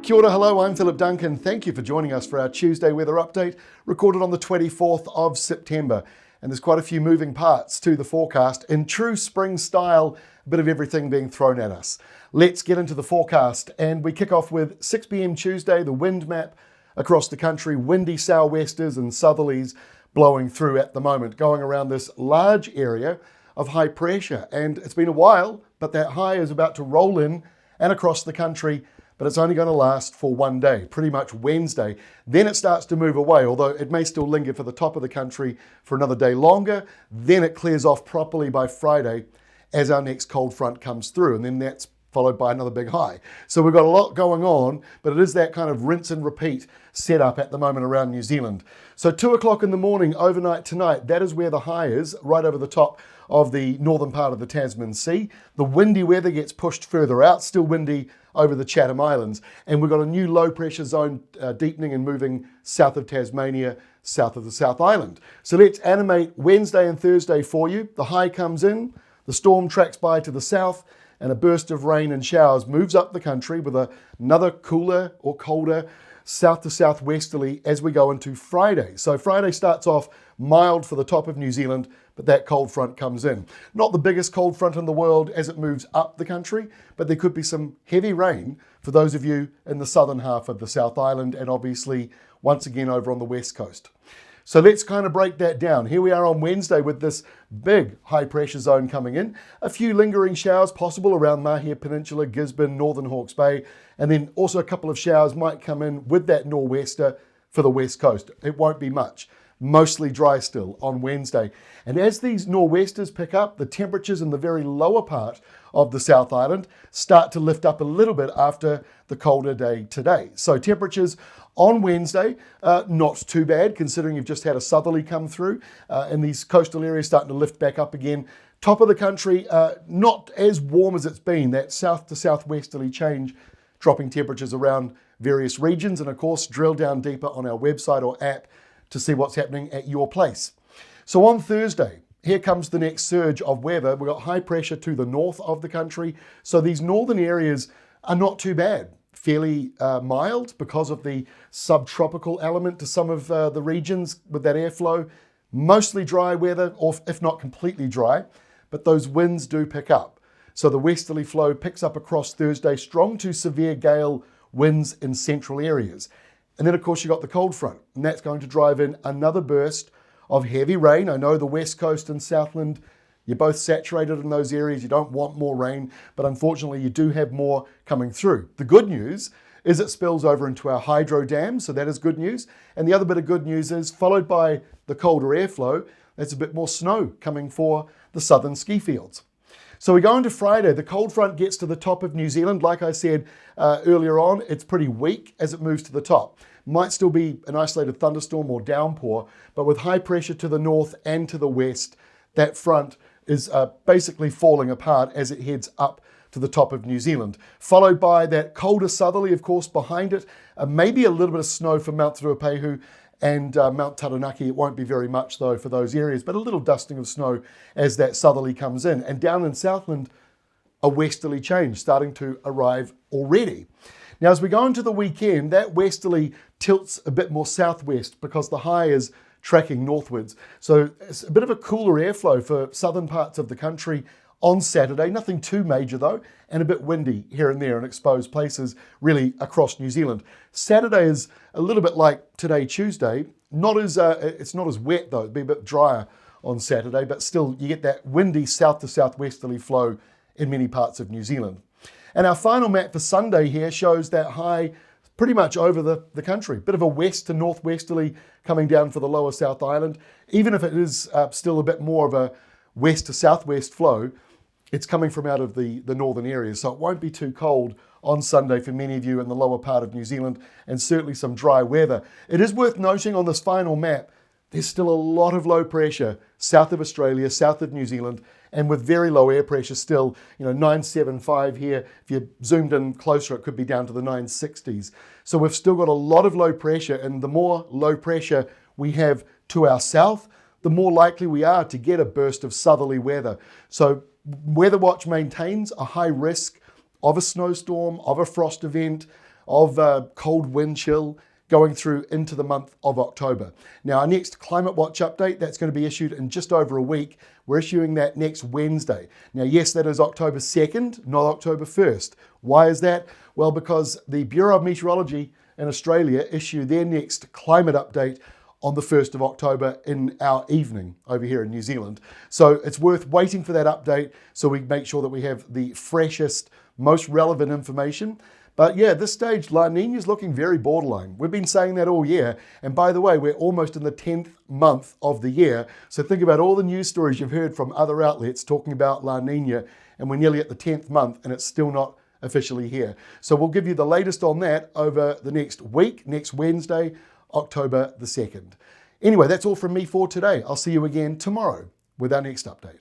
Kia ora, hello, I'm Philip Duncan. Thank you for joining us for our Tuesday weather update, recorded on the 24th of September. And there's quite a few moving parts to the forecast. In true spring style, a bit of everything being thrown at us. Let's get into the forecast, and we kick off with 6 p.m. Tuesday, the wind map across the country, windy sou'westers and southerlies blowing through at the moment, going around this large area of high pressure. And it's been a while, but that high is about to roll in and across the country, but it's only going to last for one day, pretty much Wednesday. Then it starts to move away, although it may still linger for the top of the country for another day longer. Then it clears off properly by Friday as our next cold front comes through, and then that's followed by another big high. So we've got a lot going on, but it is that kind of rinse and repeat setup at the moment around New Zealand. So 2 o'clock in the morning, overnight tonight, that is where the high is, right over the top of the northern part of the Tasman Sea. The windy weather gets pushed further out, still windy over the Chatham Islands. And we've got a new low pressure zone deepening and moving south of Tasmania, south of the South Island. So let's animate Wednesday and Thursday for you. The high comes in, the storm tracks by to the south, and a burst of rain and showers moves up the country with another cooler or colder south to southwesterly as we go into Friday. So Friday starts off mild for the top of New Zealand, but that cold front comes in. Not the biggest cold front in the world as it moves up the country, but there could be some heavy rain for those of you in the southern half of the South Island, and obviously once again over on the west coast. So let's kind of break that down. Here we are on Wednesday with this big high pressure zone coming in. A few lingering showers possible around Mahia Peninsula, Gisborne, Northern Hawke's Bay, and then also a couple of showers might come in with that nor'wester for the west coast. It won't be much. Mostly dry still on Wednesday. And as these nor'westers pick up, the temperatures in the very lower part of the South Island start to lift up a little bit after the colder day today. So temperatures on Wednesday, not too bad considering you've just had a southerly come through, and these coastal areas starting to lift back up again. Top of the country, not as warm as it's been, that south to southwesterly change, dropping temperatures around various regions, and of course drill down deeper on our website or app to see what's happening at your place. So on Thursday, here comes the next surge of weather. We've got high pressure to the north of the country. So these northern areas are not too bad. Fairly mild because of the subtropical element to some of the regions with that airflow. Mostly dry weather, or if not completely dry, but those winds do pick up. So the westerly flow picks up across Thursday, strong to severe gale winds in central areas. And then, of course, you've got the cold front, and that's going to drive in another burst of heavy rain. I know the west coast and Southland, you're both saturated in those areas. You don't want more rain, but unfortunately, you do have more coming through. The good news is it spills over into our hydro dams, so that is good news. And the other bit of good news is, followed by the colder airflow, there's a bit more snow coming for the southern ski fields. So we go into Friday, the cold front gets to the top of New Zealand. Like I said earlier on, it's pretty weak as it moves to the top. Might still be an isolated thunderstorm or downpour, but with high pressure to the north and to the west, that front is basically falling apart as it heads up to the top of New Zealand. Followed by that colder southerly, of course, behind it. Maybe a little bit of snow for Mount Ruapehu and Mount Taranaki. It won't be very much though for those areas, but a little dusting of snow as that southerly comes in. And down in Southland, a westerly change starting to arrive already. Now, as we go into the weekend, that westerly tilts a bit more southwest because the high is tracking northwards. So it's a bit of a cooler airflow for southern parts of the country on Saturday. Nothing too major though, and a bit windy here and there in exposed places really across New Zealand. Saturday is a little bit like today, Tuesday. It's not as wet though. It'll be a bit drier on Saturday, but still you get that windy south to southwesterly flow in many parts of New Zealand. And our final map for Sunday here shows that high pretty much over the country. Bit of a west to northwesterly coming down for the lower South Island. Even if it is still a bit more of a west to southwest flow, it's coming from out of the northern areas. So it won't be too cold on Sunday for many of you in the lower part of New Zealand, and certainly some dry weather. It is worth noting on this final map, there's still a lot of low pressure south of Australia, south of New Zealand, and with very low air pressure still, 975 here. If you zoomed in closer, it could be down to the 960s. So we've still got a lot of low pressure, and the more low pressure we have to our south, the more likely we are to get a burst of southerly weather. So Weather Watch maintains a high risk of a snowstorm, of a frost event, of cold wind chill going through into the month of October. Now, our next Climate Watch update, that's going to be issued in just over a week. We're issuing that next Wednesday. Now, yes, that is October 2nd, not October 1st. Why is that? Well, because the Bureau of Meteorology in Australia issue their next climate update on the 1st of October in our evening over here in New Zealand. So it's worth waiting for that update so we make sure that we have the freshest, most relevant information. But yeah, at this stage, La Niña is looking very borderline. We've been saying that all year. And by the way, we're almost in the 10th month of the year. So think about all the news stories you've heard from other outlets talking about La Niña, and we're nearly at the 10th month and it's still not officially here. So we'll give you the latest on that over the next week, next Wednesday, October the 2nd. Anyway, that's all from me for today. I'll see you again tomorrow with our next update.